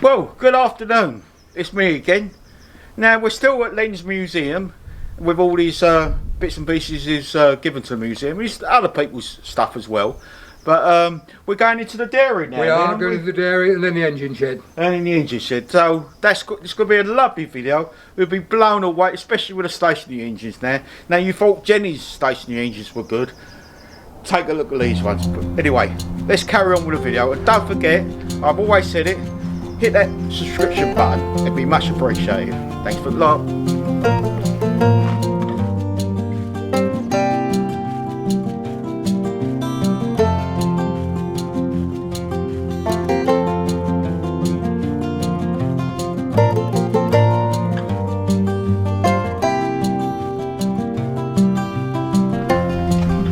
Well, good afternoon. It's me again. Now we're still at Len's Museum with all these bits and pieces is given to the museum. It's other people's stuff as well. But we're going into the dairy now. We are going to the dairy and then the engine shed. And in the engine shed. So it's going to be a lovely video. We'll be blown away, especially with the stationary engines now. Now you thought Jenny's stationary engines were good. Take a look at these ones. But anyway, let's carry on with the video. And don't forget, I've always said it, hit that subscription button. It'd be much appreciated. Thanks for the lot.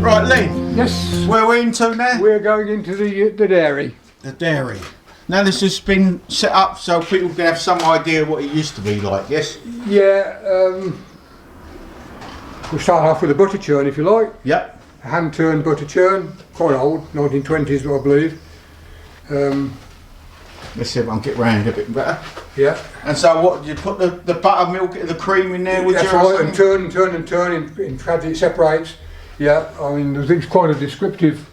Right, Len. Yes. Where are we into now? We're going into the dairy. The dairy. Now this has been set up so people can have some idea what it used to be like, yes? Yeah, we'll start off with a butter churn if you like. Yep. A hand turned butter churn, quite old, 1920s I believe. Let's see if I can get round a bit better. Yeah. And so what, you put the buttermilk, the cream in there with That's you? right, and turn in traffic, it separates. Yeah, I mean it's quite a descriptive.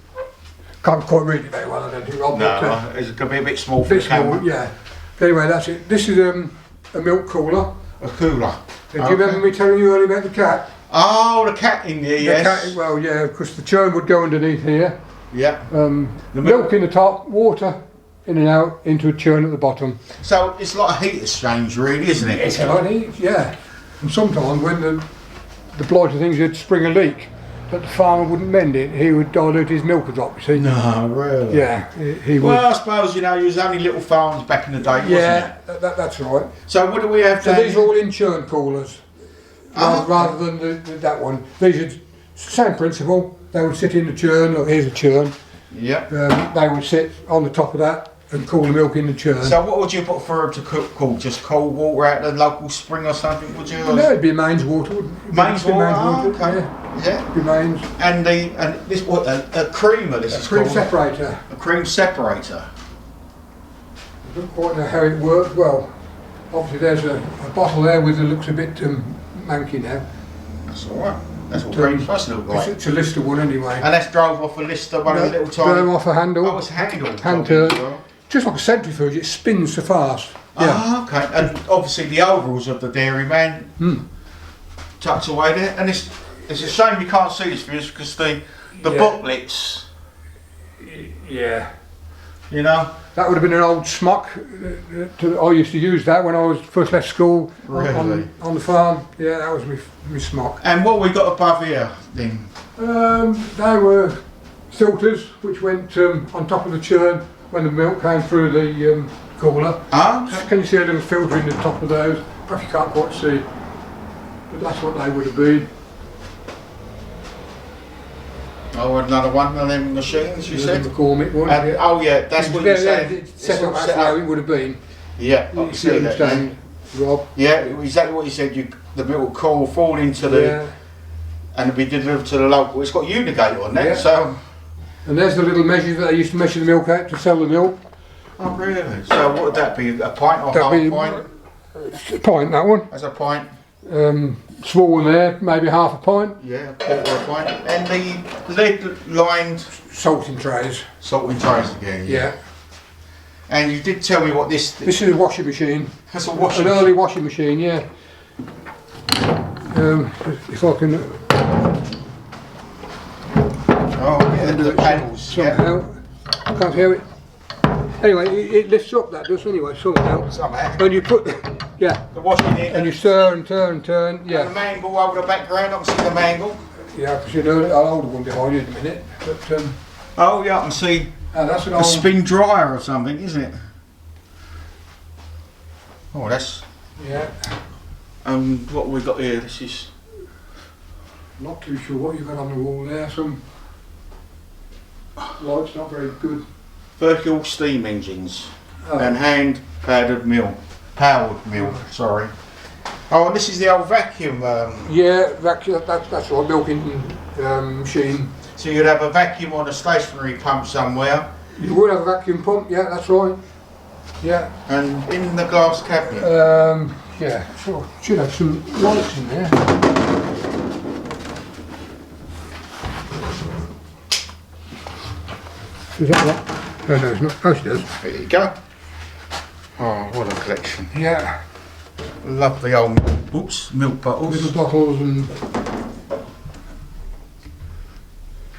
Can't quite read it very well, I don't think. No, it's going to be a bit small for the camera. Yeah. Anyway, that's it. This is a milk cooler. A cooler. Do you remember me telling you earlier about the cat? Oh, the cat in there, yes. The cat, well, yeah, because the churn would go underneath here. Yeah. The milk in the top, water in and out into a churn at the bottom. So it's like a heat exchange, really, isn't it? It's like heat, yeah. And sometimes when the blighter things would spring a leak, but the farmer wouldn't mend it, he would dilute his milk a drop, you see. No, really? Yeah, he would. Well, I suppose, you know, you was only little farms back in the day, wasn't it? That's right. So what do we have So down these are all in churn coolers, rather than that one. These are same principle. They would sit in the churn, look, here's a churn. Yep. They would sit on the top of that and cool the milk in the churn. So what would you put for them to cool? Just cold water out of the local spring or something, would you? No, it'd be mains water. Mains water? Okay. Yeah. Be mains. And this what a creamer? This is cream called separator. A cream separator. I don't quite know how it works. Well, obviously there's a bottle there with it looks a bit manky now. That's all right. That's what cream's supposed to look like. It's a Lister one anyway. And that's drove off a Lister, one of the little tiny. Drove off a handle. Oh, it's handled. Hand turn. Just like a centrifuge, it spins so fast. Yeah. Ah, okay. And obviously the overalls of the dairyman tucked away there. And it's a shame you can't see this views because the booklets. Yeah. You know. That would have been an old smock. I used to use that when I was first left school Really? on the farm. Yeah, that was my smock. And what we got above here then? They were filters which went on top of the churn when the milk came through the cooler. Ah, okay. Can you see a little filter in the top of those? Perhaps you can't quite see, but that's what they would have been. Oh, another one of them machines, you said? The McCormick one. Yeah. Oh yeah, that's what you said. Set up, that's how it would have been. Yeah, I You can see see what I'm that. saying, Rob? Yeah, exactly what you said. The milk will cool, fall into the, and it'll be delivered to the local. It's got Unigate on there, so. And there's the little measures that they used to measure the milk out to sell the milk. Oh really? So what would that be? A pint or half a pint? A pint, that one. As a pint. Small one there, maybe half a pint. Yeah, a quarter of a pint. And the lead-lined salting trays. Salting trays again. Yeah. And you did tell me what this. This is a washing machine. That's a washing. An early washing machine, yeah. If I can. Oh, yeah, the paddles. Somehow. I can't hear it. Anyway, it lifts up, that does anyway, somehow. And you put, the washing in. And you stir and turn, yeah. And the mangle over the background, I can see the mangle. Yeah, because you know, I'll hold one behind you in a minute. But, oh yeah, I can see that's a spin dryer or something, isn't it? Oh, that's... Yeah. What have we got here? This is... Not too sure what you've got on the wall there. Some lights not very good. Vertical steam engines and hand powered mill, sorry. Oh, and this is the old vacuum. Yeah, vacuum. That's right, milking machine. So you'd have a vacuum on a stationary pump somewhere. You would have a vacuum pump, yeah, that's right. Yeah. And in the glass cabinet. Yeah, sure. Should have some lights in there. Is that right? No, no, it's not. Oh, she does. There you go. Oh, what a collection. Yeah. Lovely old milk bottles. Little bottles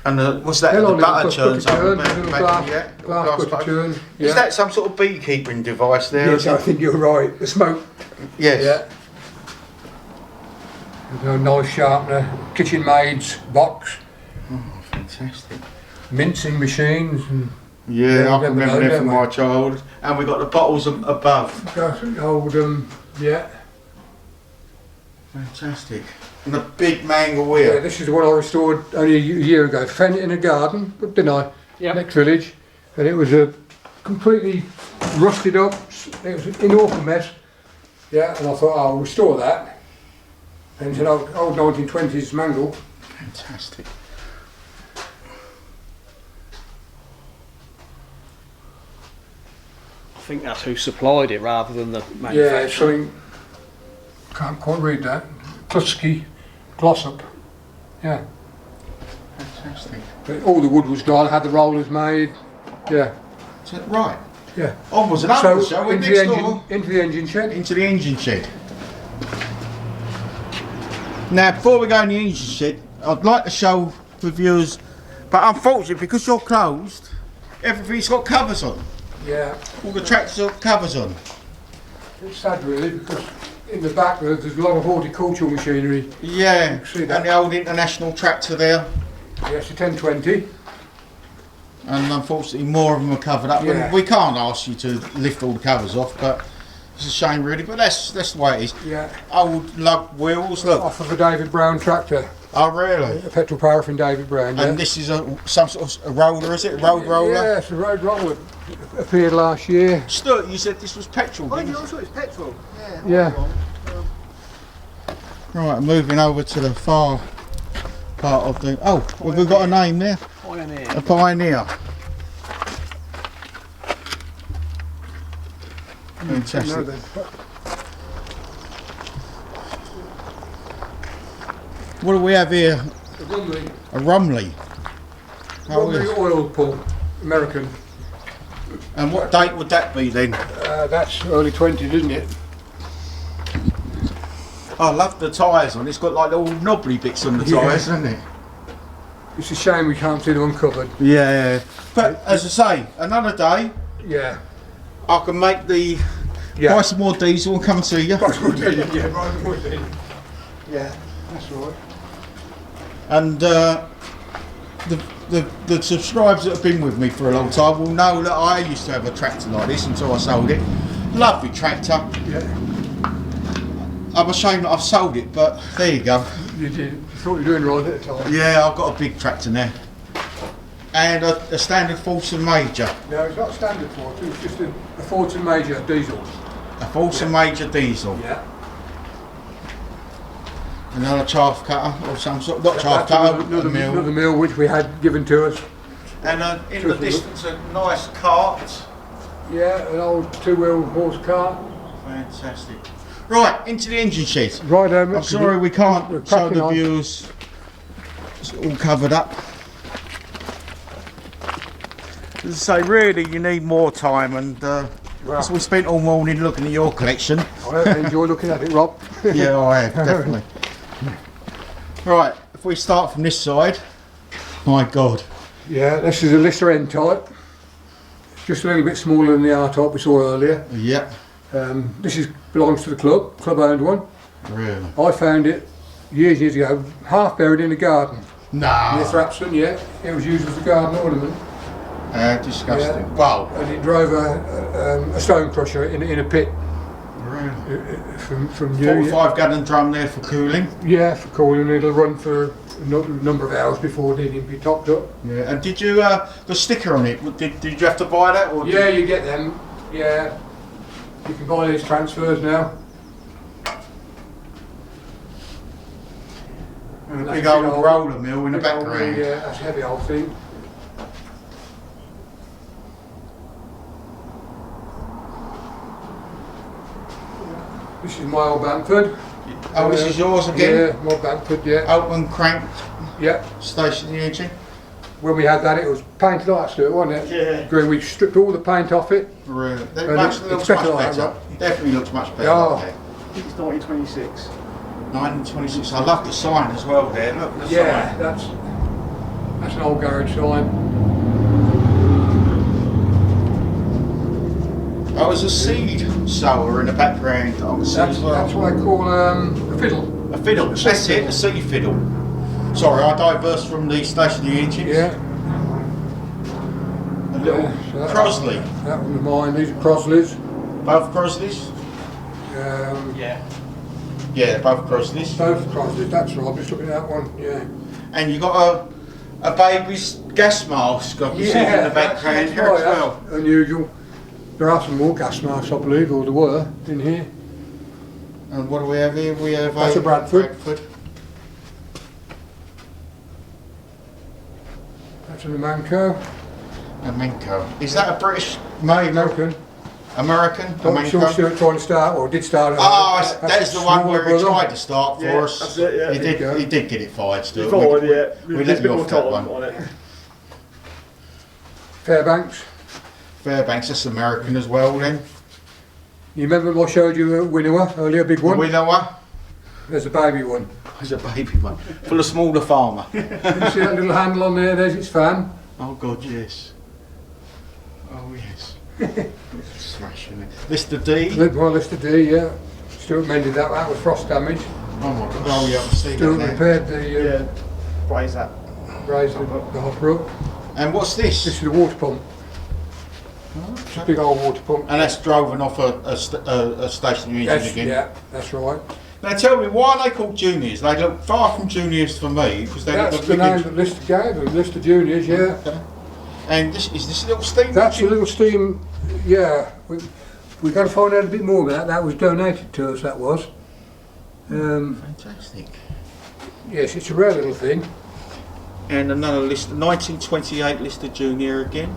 And what's that? Hello, The butter churns. little glass butter churn. Yeah. Is that some sort of beekeeping device there? Yes, I think you're right. The smoke. Yes. Yeah. There's a knife sharpener, kitchen maid's box, Oh, fantastic. mincing machines, and Yeah, I can remember them from don't my childhood. And we've got the bottles above. old yeah. Fantastic. And a big mangle Yeah, wheel. this is the one I restored only a year ago. Found it in a garden, didn't I? Yeah. Next village, and it was completely rusted up. It was an awful mess. Yeah, and I thought, I'll restore that. And it's an old 1920s mangle. Fantastic. I think that's who supplied it rather than the Yeah, manufacturer. something. Can't quite read that. Tusky gloss-up. Yeah. Fantastic. But all the wood was done. Had the rollers made. Yeah. Is that right? Yeah. Onwards and upwards, shall we? into Next the engine, door. into the engine shed. Into the engine shed. Now, before we go in the engine shed, I'd like to show the viewers, but unfortunately, because you're closed, everything's got covers on. Yeah. All the tractors have got covers on. It's sad really because in the back there's a lot of horticultural machinery. Yeah, See that? and the old international tractor there. Yes, a 1020. And unfortunately, more of them are covered up. Yeah. And we can't ask you to lift all the covers off, but it's a shame really. But that's the way it is. Yeah. Old lug wheels, look. Off of a David Brown tractor. Oh, really? A petrol paraffin David Brown. Yeah. And this is some sort of roller, is it? Road roller? Yeah, it's a road roller. Appeared last year. Stuart, you said this was petrol, didn't you? also it's petrol. Yeah. Right, moving over to the far part of the... Oh, have we got a name there? Pioneer. A Pioneer. Fantastic. No, then. What do we have here? The Rumley. A Rumley. How Rumley is- oil pump. American. And what date would that be then? That's early 20s, isn't it? I love the tyres on. It's got like little knobbly bits on the Yeah. tyres, hasn't it? It's a shame we can't see them uncovered. Yeah. But as I say, another day Yeah. I can make the buy some more diesel and come and see you. Yeah, that's right. And the subscribers that have been with me for a long time will know that I used to have a tractor like this until I sold it. Lovely tractor. Yeah. I'm ashamed that I've sold it, but there you go. You did. You thought you were doing right at the time. Yeah, I've got a big tractor now. And a standard Fulton Major. No, it's not standard Fulton, it's just a Fulton Major diesel. A Fulton Major diesel. Yeah. Another chaff cutter of some sort. Not chaff cutter, Another mill. mill which we had given to us. And in the distance a nice cart. Yeah, an old two-wheel horse cart. Fantastic. Right, into the engine shed. Right, I'm sorry we can't we're show cracking the on. viewers. It's all covered up. As I say, really you need more time, and so we spent all morning looking at your collection. I enjoy looking at it, Rob. Yeah, I have, definitely. Right, if we start from this side, my God. Yeah, this is a Lister N type. Just a little bit smaller than the R type we saw earlier. Yep. This belongs to the club owned one. Really? I found it years ago, half buried in a garden. No. Near Thrapston, yeah. It was used as a garden ornament. Disgusting. Yeah. Wow. And it drove a stone crusher in a pit Really? from you. 45 gallon drum there for cooling. Yeah, for cooling. It'll run for a number of hours before it needed to be topped up. Yeah. And did you the sticker on it? Did you have to buy that? Or Yeah, you get them. Yeah, you can buy these transfers now. And a big old roller mill in the background. Yeah, that's a heavy old thing. This is my old Bamford. Oh, this is yours again? Yeah, my Bamford, yeah. Open cranked Yeah. stationary engine. When we had that, it was painted like that, wasn't it? Yeah. Green. We stripped all the paint off it. Really? It And looks it's much better like better. that. It definitely looks much better. Yeah. Like that. I think it's 1926. 1926. I love the sign as well there. Look, the Yeah, sign. that's an old garage sign. Oh, there's a seed sower in the background that I can see That's as well. what I call a fiddle. A fiddle. A That's seed it. A seed fiddle. Sorry, I diverse from the stationary engines. Yeah. A little So that- Crosley. That was mine. These are Crosleys. Both Crosleys? Yeah. Yeah, both Crosleys. Both Crosleys. That's right. I'm just looking at that one. Yeah. And you got a baby's gas mask I can see in the background here as well. That's unusual. There are some more gas masks, I believe, or there were in here. And what do we have here? We have That's a Bradford. That's an Amanco. A Menko. Is that a British made? American. American? A Don't sure Menko? Stuart trying to start, or did start. Oh, that's the one where he brother. tried to start for Yeah, us. that's it, yeah. He There you go. did get it fired still. Forward, We yeah. let There's a you bit off more that time one. on it. Fairbanks. Fairbanks, that's American as well then. You remember I showed you a Winnower earlier, big one? We know what? There's a baby one. There's a baby one. For the smaller farmer. You see that little handle on there? There's its fan. Oh God, yes. Oh yes. Smashing it. Mr. D. Well, Lister D, yeah. Stuart mended that. That was frost damage. Oh my God. Oh yeah, I can see Stuart that now. repaired the Yeah. Raise that. raised the hopper up. And what's This this? is the water pump. It's a big old water pump. And that's driven off a stationary engine Yes, again. yeah, that's right. Now tell me, why are they called juniors? They look far from juniors for me because they That's look the a name bit. that Lister gave them, Lister Juniors, yeah. Okay. And this is this a little steam That's a engine? little steam, yeah. We got to find out a bit more about that. That was donated to us, that was. Fantastic. Yes, it's a rare little thing. And another list, 1928 Lister Junior again.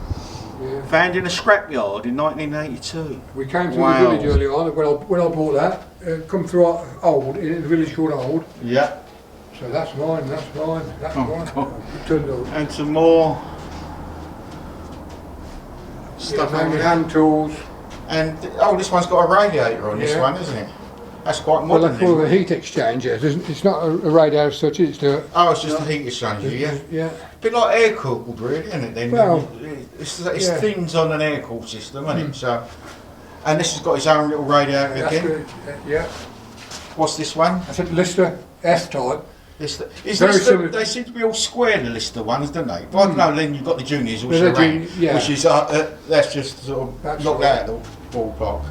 Yeah. Found in a scrapyard in 1982. We came to Wow. the village early on when I bought that. Come through Old, in the village called Old. Yeah. So that's mine, that's mine, that's Oh, mine. God. Turned over. And some more Stuff stuff over mainly there. hand tools. And oh, this one's got a radiator on this Yeah. one, isn't it? That's quite Well, modern. they call it a then. heat exchanger. It's not a radiator as such, it's the... Oh, it's just a heat exchanger, yeah. Yeah. A bit like air cooled, really, isn't it? Then Well, it's yeah. things on an air cooled system, isn't it? So, and this has got its own little radiator That's again. the, yeah. What's this one? I said Lister F type. Lister. Very similar. They seem to be all square, the Lister ones, don't they? But I don't know, then you've got the juniors, which They're are round, yeah. which is that's just sort of That's knocked right. out of the ballpark.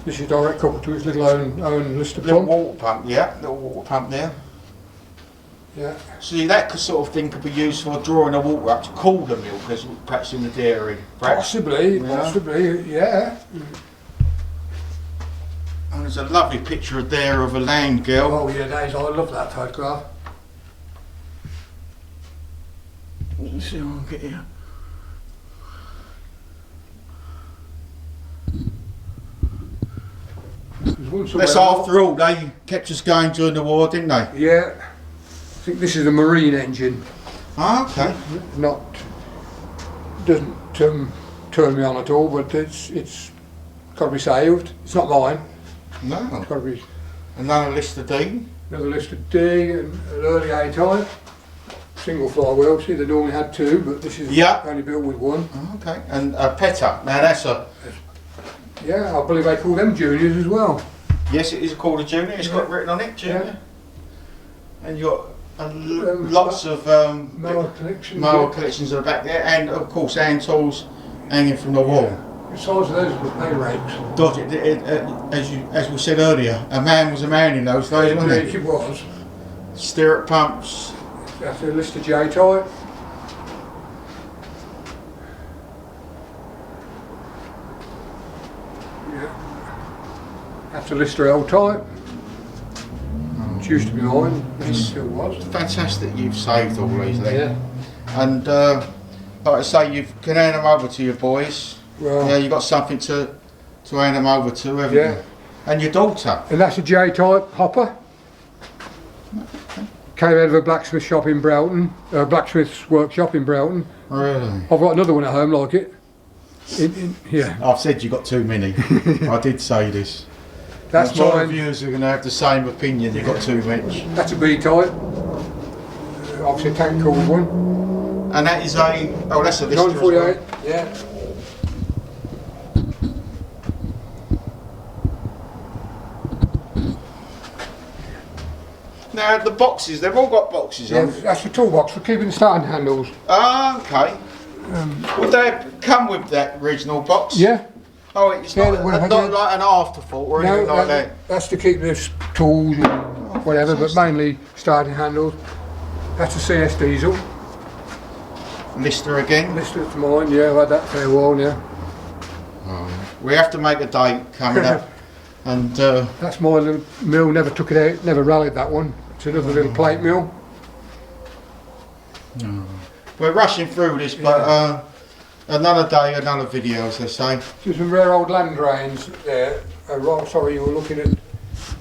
This is direct coupled to its little own Lister Little pump. water pump, yeah, little water pump there. Yeah. See, that sort of thing could be used for drawing the water up to cool the milk, as perhaps in the dairy. Perhaps. Possibly, Yeah. possibly, yeah. And there's a lovely picture there of a land girl. Oh yeah, that is, I love that photograph. Let's see if I can get here. There's one That's somewhere- after all, they kept us going during the war, didn't they? Yeah. I think this is a marine engine. Ah, okay. Not, doesn't turn me on at all, but it's got to be saved. It's not mine. No. It's got to be Another Lister D. another Lister D, an early A type. Single flywheel. See, they normally had two, but this is Yeah. only built with one. Oh, okay. And a Petta. Now that's a. Yeah, I believe they call them juniors as well. Yes, it is called a junior. It's got written on it, junior. And you've got lots of Mower collection. mower collections at the back there, and of course hand tools hanging from the wall. The size of those were pay rakes. Dodge it, as we said earlier, a man was a man in those days, wasn't Indeed, he? it was. Stirrup pumps. That's a Lister J type. Yeah. That's a Lister L type. It used to be mine, but it still was. Fantastic, you've saved all these then. Yeah. And like I say, you can hand them over to your boys. Well, Yeah, you've got something to hand them over to, haven't yeah. you? And your daughter? And that's a J-type hopper. Came out of a blacksmith shop in Broughton, blacksmith's workshop in Broughton. Really? I've got another one at home like it. Yeah. I've said you got too many. I did say this. That's I'm sure mine. the viewers are going to have the same opinion. You got too much. That's a B-type. Obviously a tank cooled one. And that is a. Oh, that's a Lister. 1948. Yeah. Now the boxes, they've all got boxes Yeah, on. that's the toolbox for keeping the starting handles. Ah, okay. Would they come with that original box? Yeah. Oh, it's Yeah, not, well, not like an afterthought or anything like that. That's to keep the tools and whatever, but mainly starting handles. That's a CS diesel. Lister again. Lister to mine, yeah, I've had that for a while, yeah. We have to make a date coming up. And That's my little mill, never took it out, never rallied that one. It's another little plate mill. we're rushing through this, but another day, another video, as they say. There's some rare old land drains there. Right, sorry, you were looking at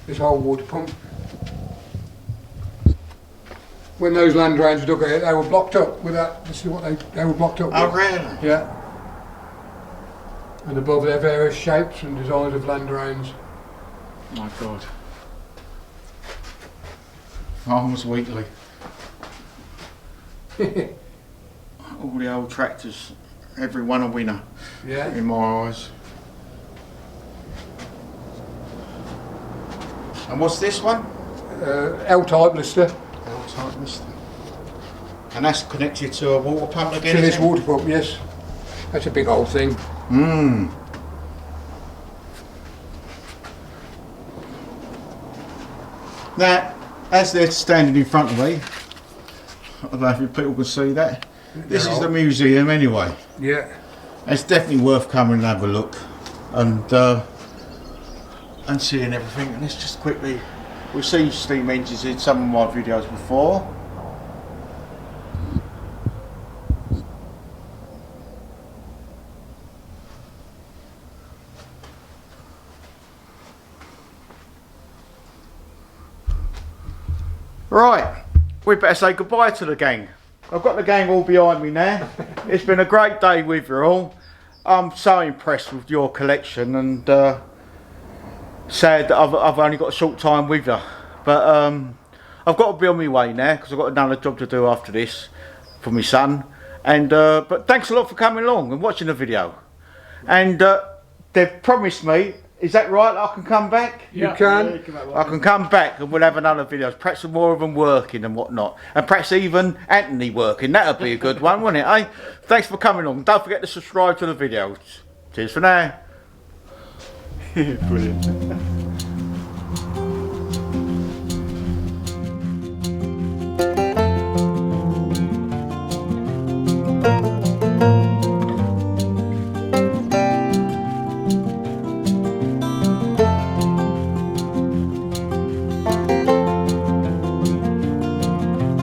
this old water pump. When those land drains were dug out, they were blocked up with that. This is what they were blocked up Oh, with. really? Yeah. And above there, various shapes and designs of land drains. My God. Arms Weekly. All the old tractors, every one a winner, Yeah. in my eyes. And what's this one? L-type Lister. L-type Lister. And that's connected to a water pump again, To is this it? water pump, yes. That's a big old thing. Mmm. Now, as they're standing in front of me, I don't know if people can see that. This is the museum anyway. Yeah. It's definitely worth coming and have a look and seeing everything. And let's just quickly, we've seen steam engines in some of my videos before. Right, we better say goodbye to the gang. I've got the gang all behind me now. It's been a great day with you all. I'm so impressed with your collection and sad that I've only got a short time with you. But I've got to be on my way now because I've got another job to do after this for my son. And but thanks a lot for coming along and watching the video. And they've promised me, is that right, I can come back? You can. I can come back and we'll have another video. Perhaps some more of them working and whatnot. And perhaps even Anthony working. That'll be a good one, wouldn't it, eh? Thanks for coming along. Don't forget to subscribe to the videos. Cheers for now. Brilliant.